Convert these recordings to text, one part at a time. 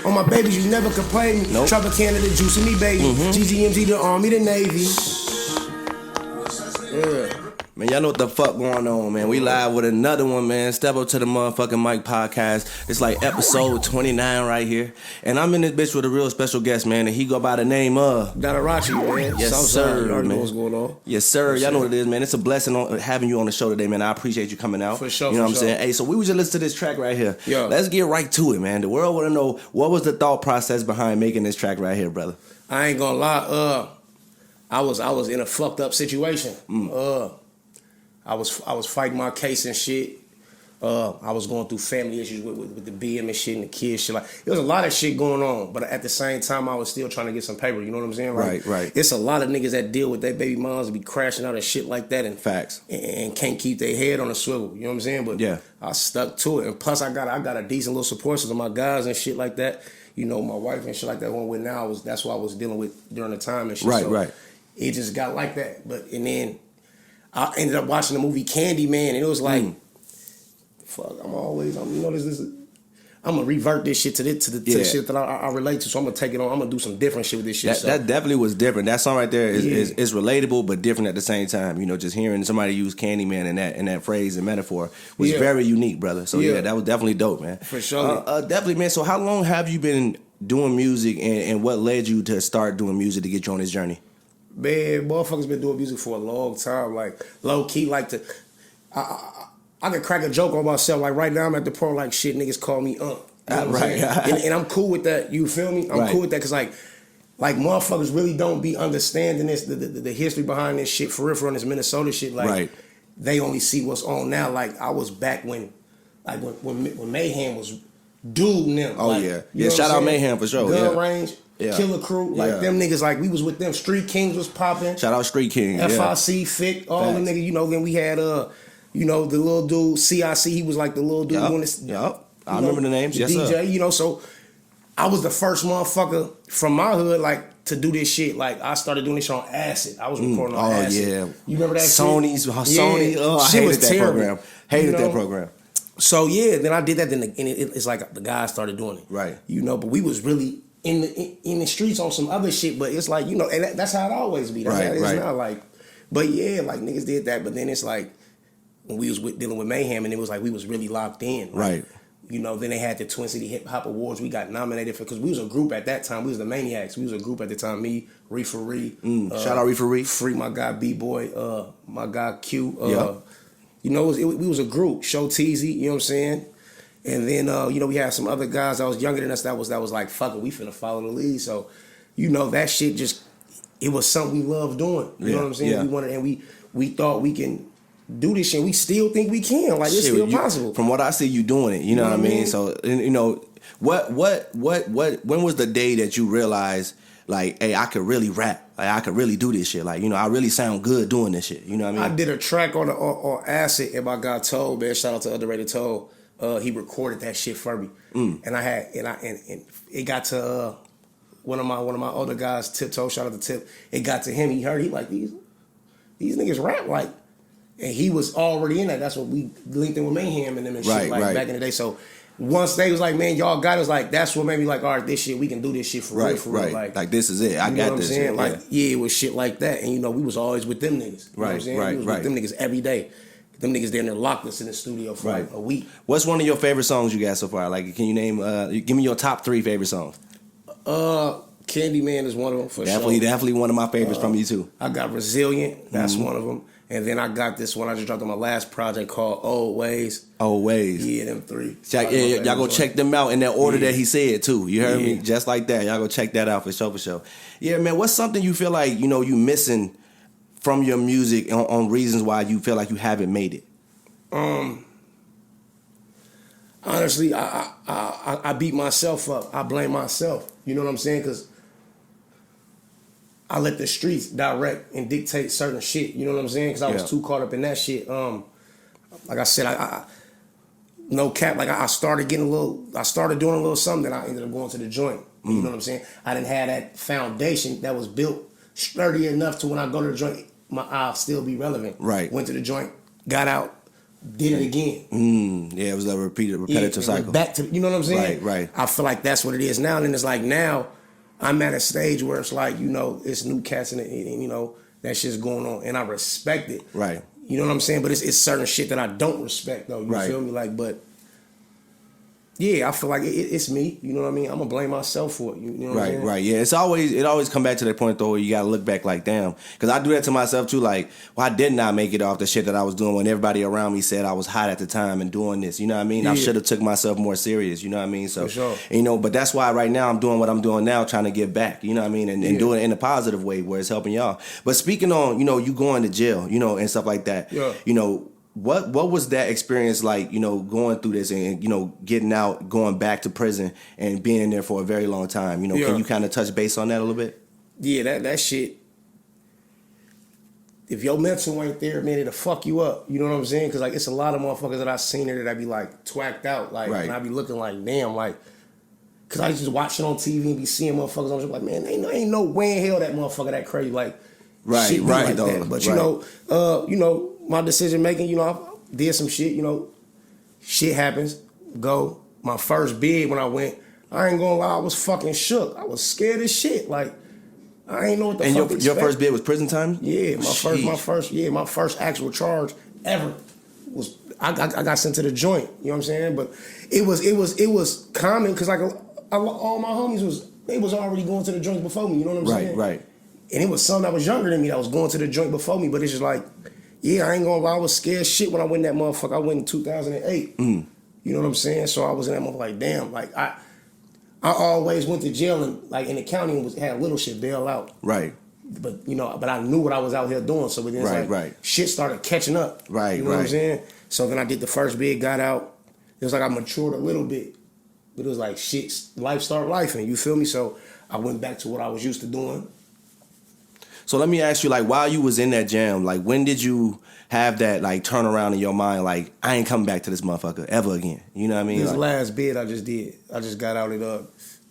On my babies, you never could play me. Nope. Trouble Canada, juicing me, baby. GGMZ, the Army, the Navy. Yeah. Man, y'all know what the fuck going on, man. We live with another one, man. Step up to the motherfucking mic podcast. It's like episode 29 right here. And I'm in this bitch with a real special guest, man. And he go by the name of DOTERACCHI, man. Yes, sir. You already know man. what's going on. Yes, sir. Y'all know what it is, man. It's a blessing having you on the show today, man. I appreciate you coming out. For sure. You know what I'm saying? Hey, so we was just listening to this track right here. Yeah. Let's get right to it, man. The world want to know, what was the thought process behind making this track right here, brother? I ain't gonna lie. I was in a fucked up situation. I was fighting my case and shit. I was going through family issues with the BM and shit and the kids shit. Like, there was a lot of shit going on, but at the same time, I was still trying to get some paper. You know what I'm saying? Like, right. It's a lot of niggas that deal with their baby moms be crashing out and shit like that, and Facts. and can't keep their head on a swivel. You know what I'm saying? But yeah, I stuck to it, and plus I got a decent little support system of my guys and shit like that. You know, my wife and shit like that. One with now that's what I was dealing with during the time and shit. Right. It just got like that, and then I ended up watching the movie Candyman, and it was like, fuck, I'm gonna revert this shit to the shit that I relate to. So I'm gonna take it on. I'm gonna do some different shit with this shit. That definitely was different. That song right there is relatable, but different at the same time. You know, just hearing somebody use Candyman in that phrase and metaphor was very unique, brother. So yeah, that was definitely dope, man. For sure. Definitely, man. So how long have you been doing music, and what led you to start doing music to get you on this journey? Man, motherfuckers been doing music for a long time. Like, low key, like I could crack a joke on myself. Like, right now I'm at the point like, shit, niggas call me You know right. and I'm cool with that. You feel me? I'm cool with that, because like motherfuckers really don't be understanding this, the history behind this shit for real, on this Minnesota shit. Like, they only see what's on now. Like, I was back when Mayhem was dude now. Oh, like, yeah. Shout out Mayhem for sure. Gun Range. Killer Crew, like them niggas, like we was with them. Street Kings was popping. Shout out Street Kings. FIC, Fick, all the niggas. You know, then we had the little dude CIC. He was like the little dude doing this. I remember the names. Yes, DJ. Sir. You know, so I was the first motherfucker from my hood, like, to do this shit. Like, I started doing this shit on acid. I was recording on acid. Yeah. You remember that? Sony. Oh, I hated that program. Hated that program. So yeah, then I did that. Then it's like the guys started doing it. Right. You know, but we was really in the streets on some other shit, but it's like, you know, and that's how it always be. That's how it's not like, but yeah, like niggas did that, but then it's like when we was dealing with Mayhem, and it was like we was really locked in. Right. You know, then they had the Twin City Hip Hop Awards. We got nominated for, because we was a group at that time. We was the Maniacs. We was a group at the time. Me, Reefer Ree. Shout out Reefer Ree. Free my guy B-Boy. My guy Q. You know, we was a group. Show Teasy, you know what I'm saying? And then, you know, we had some other guys that was younger than us that was like, fuck it, we finna follow the lead. So, you know, that shit just, it was something we loved doing. You know what I'm saying? Yeah. We wanted, and we thought we can do this shit. We still think we can. Like, it's still possible. From what I see, you doing it. You know what I mean? So, you know, when was the day that you realized, like, hey, I could really rap. Like, I could really do this shit. Like, you know, I really sound good doing this shit. You know what I mean? I did a track on acid, and my guy Toll, man, shout out to Underrated Toll. He recorded that shit for me, and it got to one of my older guys, Tiptoe. Shout out to Tip. It got to him. He heard. He like, these niggas rap like, and he was already in that. That's what we linked in with Mayhem and them and shit back in the day. So once they was like, man, y'all got us, like, that's what made me like, all right, this shit, we can do this shit for real, for real. Like this is it. I got this. Saying? Like, it was shit like that, and you know, we was always with them niggas. You know what I'm saying? We was with them niggas every day. Them niggas down there locked us in the studio for like a week. What's one of your favorite songs you got so far? Like, can you name? Give me your top 3 favorite songs. Candyman is one of them for sure. Definitely one of my favorites from you too. I got Resilient. That's one of them. And then I got this one I just dropped on my last project called Old Ways. Old Ways. Yeah, them 3. Y'all go check them out in that order that he said too. You heard me? Just like that. Y'all go check that out for sure. Yeah, man. What's something you feel like, you know, you missing from your music on reasons why you feel like you haven't made it? Honestly, I beat myself up. I blame myself. You know what I'm saying? Because I let the streets direct and dictate certain shit. You know what I'm saying? Because I was too caught up in that shit. Like I said, I no cap. Like I started doing a little something, that I ended up going to the joint. You know what I'm saying? I didn't have that foundation that was built sturdy enough to when I go to the joint, I'll still be relevant. Right. Went to the joint, got out, did it again. Yeah, it was a repetitive cycle. Back to, you know what I'm saying? Right. I feel like that's what it is now. And it's like now I'm at a stage where it's like, you know, it's new cats and you know, that shit's going on. And I respect it. Right. You know what I'm saying? But it's certain shit that I don't respect though. You feel me? Like, but yeah, I feel like it's me. You know what I mean? I'm gonna blame myself for it. You know what I'm saying? Right. Yeah, it always come back to that point though where you gotta look back like, damn, because I do that to myself too. Like, why didn't I make it off the shit that I was doing when everybody around me said I was hot at the time and doing this? You know what I mean? I should have took myself more serious. You know what I mean? So, for sure. You know, but that's why right now I'm doing what I'm doing now, trying to give back. You know what I mean? And doing it in a positive way where it's helping y'all. But speaking on, you know, you going to jail, you know, and stuff like that. Yeah. You know. What was that experience like, you know, going through this and, you know, getting out, going back to prison and being in there for a very long time? You know, can you kind of touch base on that a little bit? Yeah, that shit, if your mental ain't there, man, it'll fuck you up. You know what I'm saying? Because, like, it's a lot of motherfuckers that I seen there that I be, like, twacked out. Like, and I be looking like, damn, like, because I just watch it on TV and be seeing motherfuckers on, just like, man, ain't no way in hell that motherfucker that crazy. Like, shit like that. But, you know, my decision making, you know, I did some shit, you know, shit happens, go. My first bid when I went, I ain't gonna lie, I was fucking shook. I was scared as shit. Like, I ain't know what the fuck to expect. Your first bid was prison time? Yeah, my first actual charge ever was I got sent to the joint. You know what I'm saying? But it was common because like all my homies they was already going to the joints before me. You know what I'm saying? Right. And it was some that was younger than me that was going to the joint before me. But it's just like, yeah, I ain't gonna lie, I was scared shit when I went in that motherfucker. I went in 2008. You know what I'm saying? So I was in that motherfucker like, damn, like I always went to jail and like in the county and had little shit bail out. Right. But you know, but I knew what I was out here doing. So then it's like shit started catching up. Right. You know what I'm saying? So then I did the first bid, got out. It was like I matured a little bit. But it was like shit, life started lifing, you feel me? So I went back to what I was used to doing. So let me ask you, like, while you was in that jam, like, when did you have that, like, turnaround in your mind, like, I ain't coming back to this motherfucker ever again? You know what I mean? This last bid I just did. I just got out at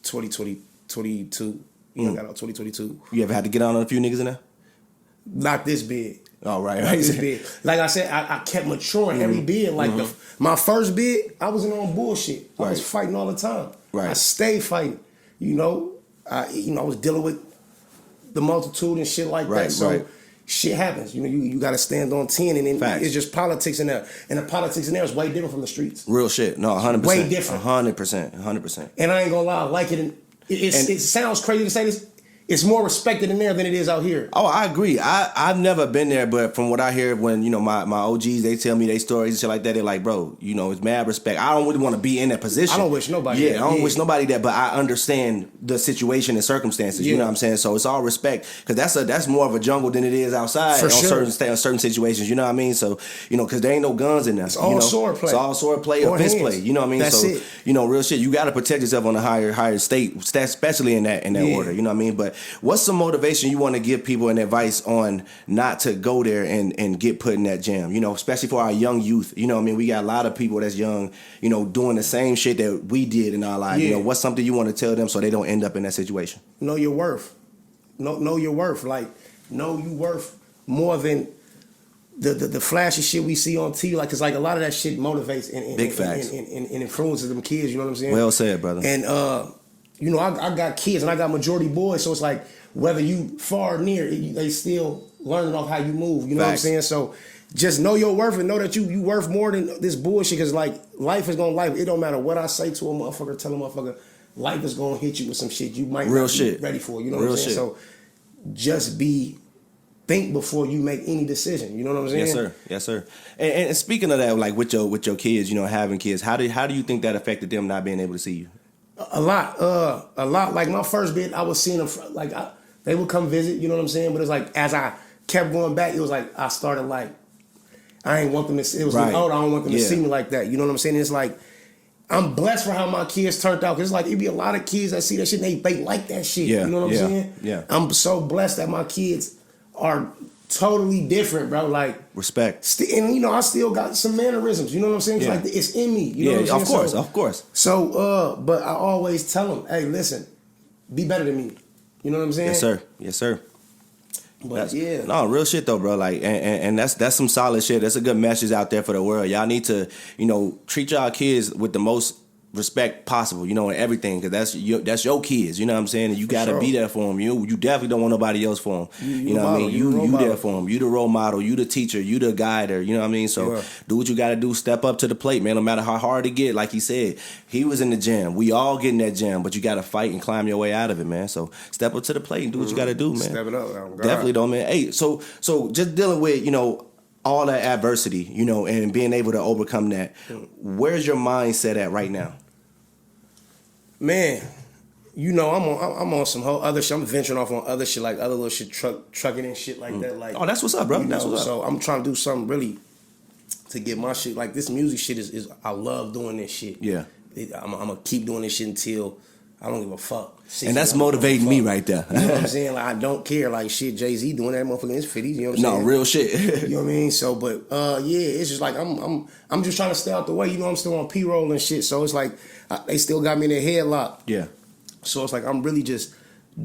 2022. You know, I got out 2022. You ever had to get on a few niggas in there? Not this bid. Oh, right. Not this bid. Like I said, I kept maturing every bid. Like, my first bid, I wasn't on bullshit. I was fighting all the time. I stayed fighting. You know, I was dealing with the multitude and shit like that. So shit happens. You know, you got to stand on 10, and then it's just politics in there. And the politics in there is way different from the streets. Real shit. No, 100%. Way different. 100%. And I ain't gonna lie, I like it. And it sounds crazy to say this. It's more respected in there than it is out here. Oh, I agree. I've never been there, but from what I hear, when you know my OGs, they tell me their stories and shit like that. They're like, bro, you know, it's mad respect. I don't really want to be in that position. I don't wish nobody. Yeah, I don't wish nobody that, but I understand the situation and circumstances. You know what I'm saying? So it's all respect, because that's more of a jungle than it is outside for sure. certain situations. You know what I mean? So you know, because there ain't no guns in there. It's all sword play. It's all sword play or fist play. You know what I mean? That's so it. You know, real shit. You got to protect yourself on a higher state, especially in that order. You know what I mean? But what's some motivation you want to give people and advice on not to go there and get put in that jam, you know, especially for our young youth? You know what I mean? We got a lot of people that's young, you know, doing the same shit that we did in our life. You know, what's something you want to tell them so they don't end up in that situation? Know your worth. Know your worth. Like, know you worth more than the flashy shit we see on TV. Like, cause like a lot of that shit motivates and big facts and influences them kids. You know what I'm saying? Well said, brother. And you know, I got kids and I got majority boys, so it's like whether you far or near, they still learning off how you move. You know what I'm saying? So just know your worth and know that you worth more than this bullshit. Cause like life is gonna life. It don't matter what I say to a motherfucker, tell a motherfucker, life is gonna hit you with some shit you might not be ready for. You know what I'm saying? So just think before you make any decision. You know what I'm saying? Yes, sir. And speaking of that, like with your kids, you know, having kids, how do you think that affected them not being able to see you? A lot. Like my first bit, I was seeing them like they would come visit. You know what I'm saying? But it's like as I kept going back, it was like I started like I ain't want them to. It was like, oh, I don't want them to see me like that. You know what I'm saying? It's like I'm blessed for how my kids turned out. Cause it's like it be a lot of kids that see that shit and they like that shit. You know what I'm saying? Yeah. I'm so blessed that my kids are totally different, bro. Like respect. And you know, I still got some mannerisms. You know what I'm saying? It's like it's in me. You know what I'm saying? Of course. So, but I always tell them, hey, listen, be better than me. You know what I'm saying? Yes, sir. But yeah, no, real shit though, bro. Like, and that's some solid shit. That's a good message out there for the world. Y'all need to, treat y'all kids with the most respect possible, and everything, because that's your kids. You know what I'm saying? And you got to be there for them. You definitely don't want nobody else for them. You know what I mean? You there for them. You the role model. You the teacher. You the guider. You know what I mean? So do what you got to do. Step up to the plate, man. No matter how hard it get. Like he said, he was in the jam. We all get in that jam, but you got to fight and climb your way out of it, man. So step up to the plate and do what you got to do, man. Step it up, definitely, though, man. Hey, so just dealing with all that adversity, and being able to overcome that. Where's your mindset at right now? Man, I'm on some whole other shit. I'm venturing off on other shit, like other little shit, trucking and shit like that. Like, oh, that's what's up, bro. That's what's up. So I'm trying to do something really to get my shit. Like, this music shit is I love doing this shit. Yeah. I'm gonna keep doing this shit until I don't give a fuck. And that's motivating me right there. You know what I'm saying? Like, I don't care. Like, shit, Jay-Z doing that motherfucker in his 50s. You know what I'm saying? No, real shit. You know what I mean? So, but yeah, it's just like I'm just trying to stay out the way. I'm still on P-roll and shit. So it's like they still got me in their headlock. Yeah. So it's like I'm really just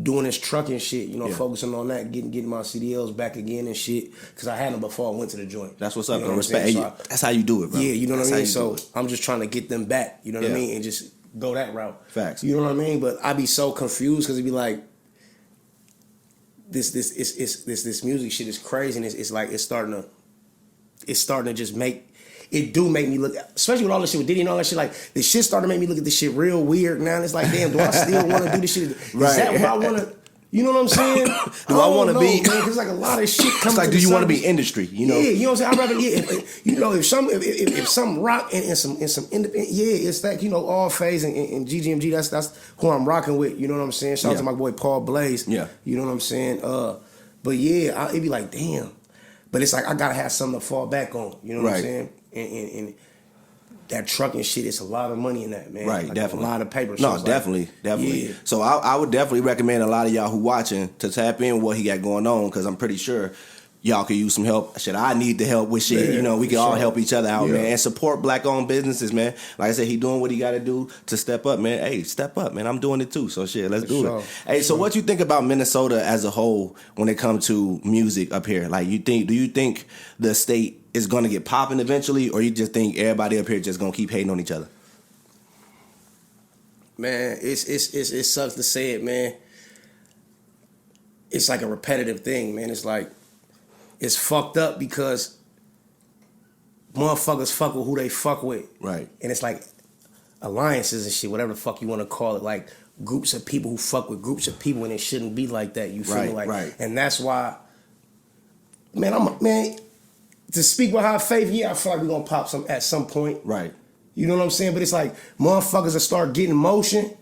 doing this trucking shit. Focusing on that, getting my CDLs back again and shit. Because I had them before I went to the joint. That's what's up. Respect. So that's how you do it, bro. Yeah, you know what I mean. So I'm just trying to get them back. You know what I mean, and just go that route. Facts. You know what I mean? But I be so confused because it be like this music shit is crazy, and it's like it's starting to just make me look, especially with all this shit with Diddy and all that shit. Like, this shit started to make me look at this shit real weird now. And it's like, damn, do I still want to do this shit? Is that what I want to? You know what I'm saying? Do I want to be? Because like a lot of shit comes. It's like, do you want to be industry? Yeah, you know what I'm saying. I'd rather, if some rock and some independent, it's that all phase and GGMG. That's who I'm rocking with. You know what I'm saying? Shout out to my boy Paul Blaze. Yeah, you know what I'm saying. But yeah, it'd be like, damn. But it's like I gotta have something to fall back on. You know what I'm saying? And that trucking shit, it's a lot of money in that, man. Right, like definitely. A lot of paper. No, so definitely. Yeah. So I would definitely recommend a lot of y'all who watching to tap in what he got going on, because I'm pretty sure y'all could use some help. Shit, I need the help with shit. Yeah, we can all help each other out, man. And support black-owned businesses, man. Like I said, he doing what he got to do to step up, man. Hey, step up, man. I'm doing it too. So shit, let's do it. Hey, so what you think about Minnesota as a whole when it comes to music up here? Like, do you think the state is going to get popping eventually, or you just think everybody up here just going to keep hating on each other? Man, it sucks to say it, man. It's like a repetitive thing, man. It's like, it's fucked up because motherfuckers fuck with who they fuck with. Right. And it's like alliances and shit, whatever the fuck you want to call it. Like, groups of people who fuck with groups of people, and it shouldn't be like that. You feel me? Like, right. And that's why, man, to speak with high faith, I feel like we're going to pop at some point. Right. You know what I'm saying? But it's like motherfuckers that start getting motion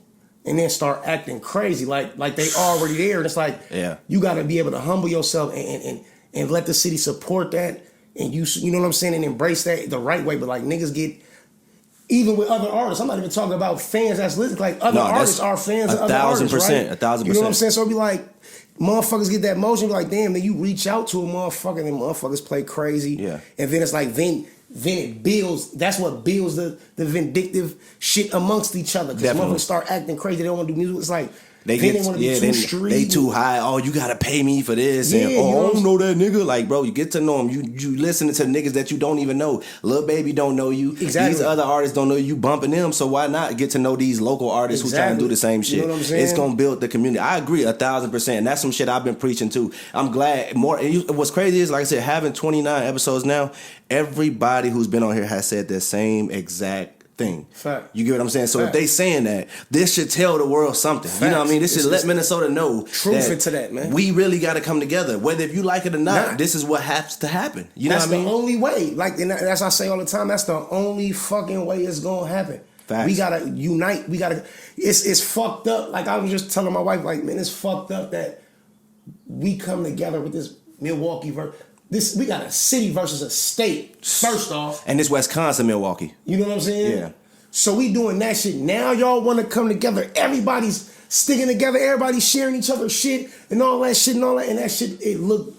and then start acting crazy like they already there. And it's like, you got to be able to humble yourself and let the city support that, and you know what I'm saying, and embrace that the right way. But like, niggas get, even with other artists, I'm not even talking about fans that's listening, like other artists are fans of other artists, right? 1,000%. You know what I'm saying? So it'd be like, motherfuckers get that motion, be like, damn, then you reach out to a motherfucker, and then motherfuckers play crazy. Yeah. And then it's like, then it builds, that's what builds the vindictive shit amongst each other. Because motherfuckers start acting crazy, they don't want to do music. It's like, they want to be too street. They too high. Oh, you gotta pay me for this. And I don't know that nigga. Like, bro, you get to know him. You listening to niggas that you don't even know. Lil Baby don't know you. Exactly. These other artists don't know you. You bumping them. So why not get to know these local artists who trying to do the same shit? You know what I'm saying? It's gonna build the community. I agree 1,000%. And that's some shit I've been preaching too. I'm glad more. What's crazy is, like I said, having 29 episodes now, everybody who's been on here has said the same exact thing. Fact. You get what I'm saying? So if they saying that, this should tell the world something. Facts. You know what I mean? This should let Minnesota know truth into that, man. We really got to come together. Whether if you like it or not, this is what has to happen. You know what I mean? That's the only way. Like, and that's what I say all the time. That's the only fucking way it's gonna happen. Facts. We gotta unite. We gotta. It's fucked up. Like, I was just telling my wife, like, man, it's fucked up that we come together with this Milwaukee we got a city versus a state, first off. And this Wisconsin, Milwaukee. You know what I'm saying? Yeah. So we doing that shit. Now y'all want to come together. Everybody's sticking together. Everybody's sharing each other's shit and all that shit and all that. And that shit, it looked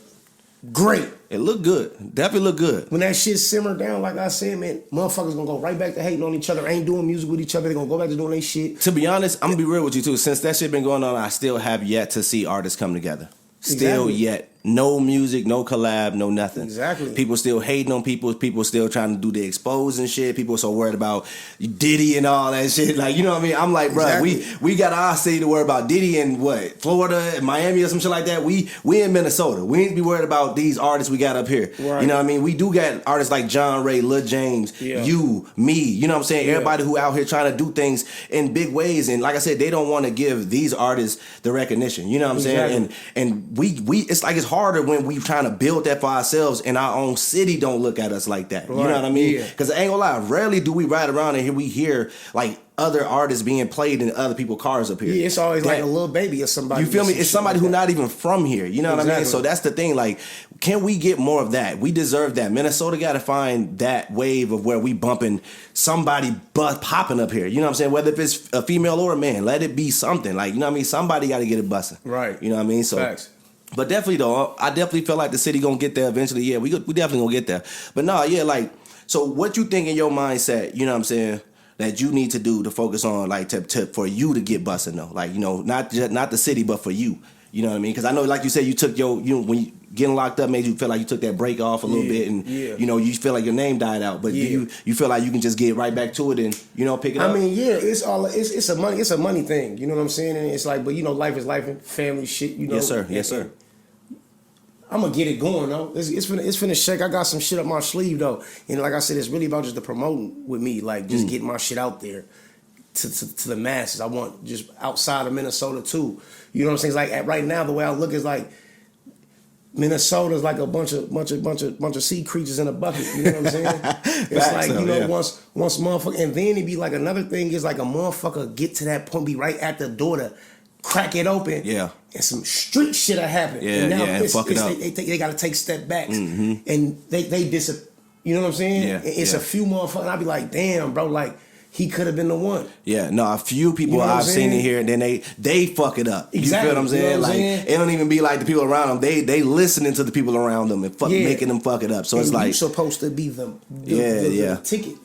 great. It looked good. Definitely looked good. When that shit simmered down, like I said, man, motherfuckers gonna go right back to hating on each other. Ain't doing music with each other. They gonna go back to doing their shit. To be honest, I'm gonna be real with you too. Since that shit been going on, I still have yet to see artists come together. Still yet. no music, no collab, no nothing. Exactly. People still hating on people. People still trying to do the expose and shit. People so worried about Diddy and all that shit. Like, you know what I mean? I'm like, bro, Exactly. we got our city to worry about. Diddy in what? Florida and Miami or some shit like that. We in Minnesota. We ain't be worried about these artists we got up here. Right. You know what I mean? We do got artists like John Ray, Lil James, you, me. You know what I'm saying? Yeah. Everybody who out here trying to do things in big ways. And like I said, they don't want to give these artists the recognition. You know what I'm saying? And we it's like it's harder when we trying to build that for ourselves and our own city don't look at us like that. Right. You know what I mean? Because I ain't gonna lie, rarely do we ride around and we hear like other artists being played in other people's cars up here. Yeah, it's always like a little baby or somebody. You feel me? It's somebody like who not even from here. You know what I mean? So that's the thing. Like, can we get more of that? We deserve that. Minnesota got to find that wave of where we bumping somebody popping up here. You know what I'm saying? Whether if it's a female or a man, let it be something. Like, you know what I mean? Somebody got to get it busting. Right. You know what I mean? So. Facts. But definitely though, I definitely feel like the city gonna get there eventually. Yeah, we definitely gonna get there. But no, yeah, like, so what you think in your mindset? You know what I'm saying? That you need to do to focus on, like, to for you to get busting though, like, you know, not the city, but for you. You know what I mean? Because I know, like you said, you took when you getting locked up made you feel like you took that break off a little bit, and you know, you feel like your name died out. But you feel like you can just get right back to it and, you know, pick it up. I mean, it's a money thing. You know what I'm saying? And it's like, but you know, life is life and family shit. You know. Yes, sir. I'm gonna get it going though. It's finna shake. I got some shit up my sleeve though, and like I said, it's really about just the promoting with me, like just getting my shit out there to the masses. I want just outside of Minnesota too. You know what I'm saying? It's like right now, the way I look is like Minnesota's like a bunch of sea creatures in a bucket. You know what I'm saying? It's like, you know, once motherfucker, and then it'd be like another thing is like a motherfucker get to that point, be right at the door to crack it open. Yeah. And some street shit will happen. Yeah, and now and fuck it up. They got to take step backs. And they disappear. You know what I'm saying? Yeah. It's a few motherfuckers. And I'll be like, damn, bro, like, he could have been the one. Yeah, no, a few people I've seen in here, and then they fuck it up. Exactly. You feel what I'm saying? You know what I'm like, it don't even be like the people around them. They listening to the people around them and making them fuck it up. So it's like, you're supposed to be the ticket.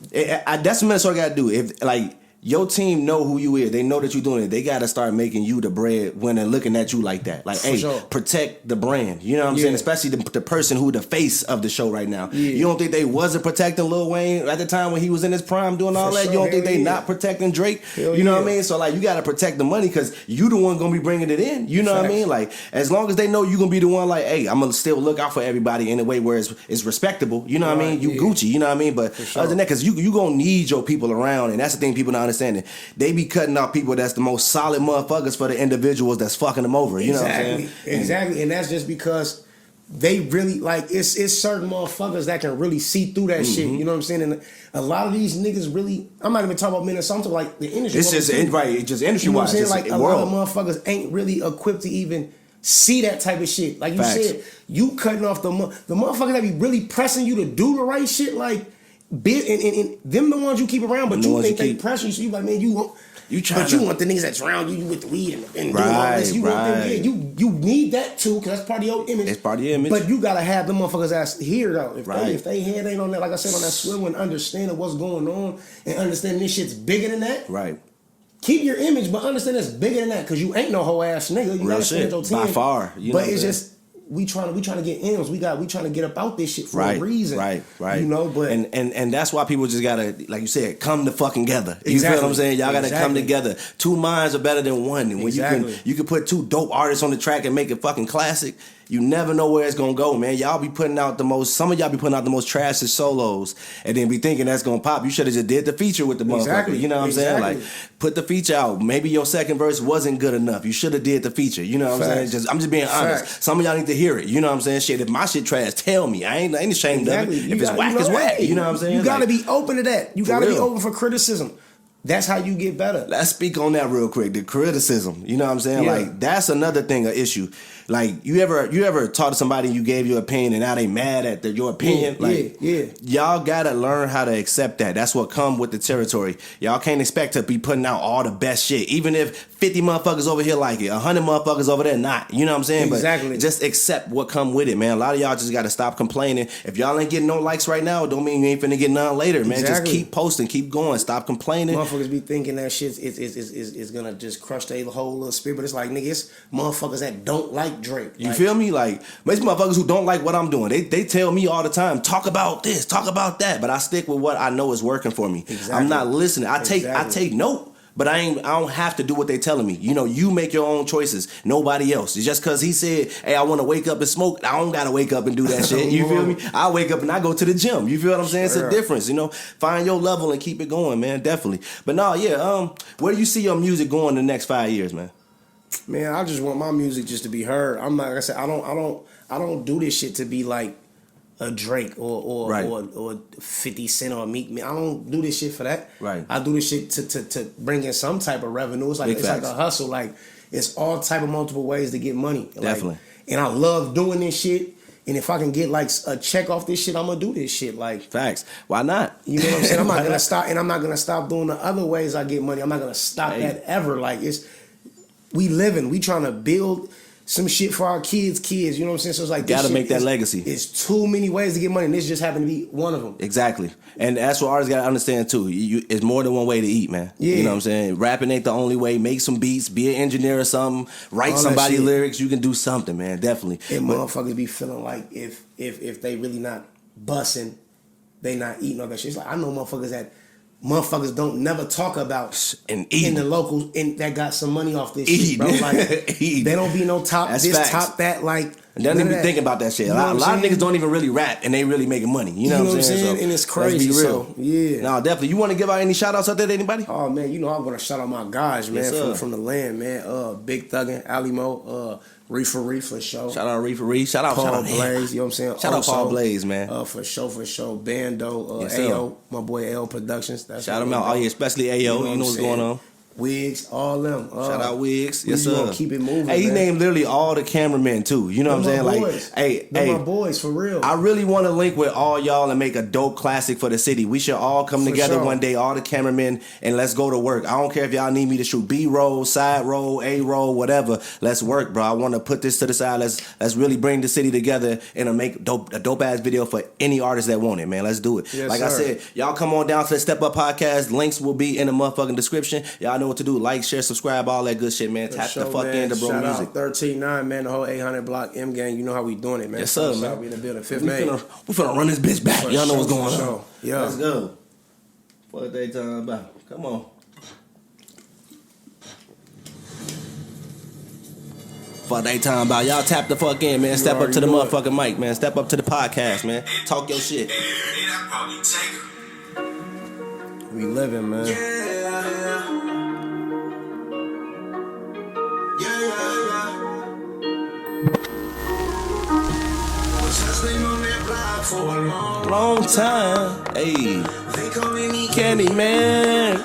That's what Minnesota got to do. If like, your team know who you is. They know that you're doing it. They got to start making you the bread when they're looking at you like that. Like, hey, protect the brand. You know what I'm saying? Especially the person who the face of the show right now. You don't think they wasn't protecting Lil Wayne at the time when he was in his prime doing all that? You don't think they not protecting Drake? You know what I mean? So, like, you got to protect the money because you the one going to be bringing it in. You know what I mean? Like, as long as they know you going to be the one, like, hey, I'm going to still look out for everybody in a way where it's respectable. You know what I mean? You Gucci. You know what I mean? But other than that, because you going to need your people around, and that's the thing people not understanding. They be cutting off people that's the most solid motherfuckers for the individuals that's fucking them over. You know what I'm saying? Exactly. And that's just because they really, like, it's certain motherfuckers that can really see through that shit. You know what I'm saying? And a lot of these niggas really, I'm not even talking about Minnesota, I'm talking like the industry. It's just industry-wise. You know what I'm saying? Like, a lot of motherfuckers ain't really equipped to even see that type of shit. Like you said, you cutting off the motherfuckers that be really pressing you to do the right shit, like, and them the ones you keep around, but you think they pressure you, so you like, man, you want the niggas that's around you with the weed and doing all this. You want them, you need that too, because that's part of your image. It's part of your image. But you gotta have them motherfuckers ass here though. If they head ain't on that, like I said, on that swivel and understanding what's going on and understanding this shit's bigger than that. Right. Keep your image, but understand it's bigger than that, because you ain't no whole ass nigga. You gotta stand your team. By far. But it's just, we trying to get M's. We trying to get up out this shit for a reason. Right. You know, but and that's why people just gotta, like you said, come to fucking together. You feel what I'm saying? Y'all gotta come together. Two minds are better than one. And when you can put two dope artists on the track and make it fucking classic, you never know where it's gonna go, man. Y'all be putting out some of y'all be putting out the most trashy solos and then be thinking that's gonna pop. You should have just did the feature with the motherfucker. You know what I'm saying? Like, put the feature out. Maybe your second verse wasn't good enough. You should have did the feature. You know what I'm saying? I'm just being honest. Some of y'all need to hear it. You know what I'm saying? Shit, if my shit trash, tell me. I ain't ashamed of it. If it's whack, it's whack. You know what I'm saying? You gotta be open to that. You gotta be open for criticism. That's how you get better. Let's speak on that real quick. The criticism. You know what I'm saying? Like, that's another thing, an issue. Like, you ever talk to somebody and you gave your opinion and now they mad at your opinion? Y'all gotta learn how to accept that. That's what come with the territory. Y'all can't expect to be putting out all the best shit. Even if 50 motherfuckers over here like it, 100 motherfuckers over there not. You know what I'm saying? But just accept what come with it, man. A lot of y'all just gotta stop complaining. If y'all ain't getting no likes right now, don't mean you ain't finna get none later, man. Just keep posting, keep going. Stop complaining motherfuckers be thinking that shit is gonna just crush their whole little spirit, but it's like, nigga, it's motherfuckers that don't like Drake. You feel me? Like, most motherfuckers who don't like what I'm doing, they tell me all the time, talk about this, talk about that, but I stick with what I know is working for me. Exactly. I'm not listening. I take note. But I don't have to do what they telling me. You know, you make your own choices. Nobody else. It's just because he said, hey, I want to wake up and smoke. I don't got to wake up and do that shit. You feel me? I wake up and I go to the gym. You feel what I'm saying? It's a difference, you know. Find your level and keep it going, man. Definitely. But no, yeah. Where do you see your music going the next 5 years, man? Man, I just want my music just to be heard. I'm not, like I said, I don't do this shit to be like a Drake or 50 Cent or Meek Mill. I don't do this shit for that. Right. I do this shit to bring in some type of revenue. It's like like a hustle. Like, it's all type of multiple ways to get money. Definitely. Like, and I love doing this shit. And if I can get like a check off this shit, I'm gonna do this shit. Like, facts. Why not? You know what I'm saying? I'm not gonna stop, and I'm not gonna stop doing the other ways I get money. I'm not gonna stop that ever. Like, we living. We trying to build some shit for our kids, you know what I'm saying? So it's like, gotta make that legacy. It's too many ways to get money, and this just happened to be one of them. Exactly. And that's what artists gotta understand too. It's more than one way to eat, man. Yeah. You know what I'm saying? Rapping ain't the only way. Make some beats, be an engineer or something, write somebody lyrics, you can do something, man. Definitely. And motherfuckers be feeling like if they really not busting, they not eating all that shit. It's like, I know motherfuckers don't never talk about and in the locals that got some money off this shit, bro. Like, they don't be no top that's this, facts. top that, like. And they don't even be thinking about that shit. A lot of niggas don't even really rap and they really making money. You know what I'm saying? So, and it's crazy. Let's be real. So, yeah. No, definitely. You want to give out any shout outs out there to anybody? Oh man, you know I want to shout out my guys, man, Yes, from the land, man. Big Thuggin, Alimo, Reefer show. Shout out Reefer. Shout out Paul Blaze, you know what I'm saying? Shout out Paul Blaze, man. For sure. Bando, Yes, AO, my boy AO Productions. That's shout them out. Oh yeah, especially AO. You know what's going on. Wigs, all them. Shout out Wigs. Yes, sir. Keep it moving. Hey, he named literally all the cameramen too. You know what I'm saying? Boys. Like, They're my boys for real. I really want to link with all y'all and make a dope classic for the city. We should all come together one day, all the cameramen, and let's go to work. I don't care if y'all need me to shoot B-roll, side roll, A-roll, whatever. Let's work, bro. I want to put this to the side. Let's really bring the city together and make a dope ass video for any artist that want it, man. Let's do it. Yes, like sir. I said, y'all come on down to the Step Up Podcast. Links will be in the motherfucking description. Y'all know what to do. Like, share, subscribe, all that good shit, man. Tap the fuck into bro Shout music. Out 13-9, man. The whole 800 block M gang. You know how we doing it, man. Yes, sir, man. We in the building. Fifth We May. finna run this bitch back. Y'all know what's going on. Yeah. Let's go. What they talking about? Come on. What they talking about? Y'all tap the fuck in, man. Step up to the motherfucking mic, man. Step up to the podcast, man. Talk your shit. We living, man. Long time. Hey. Candy Man.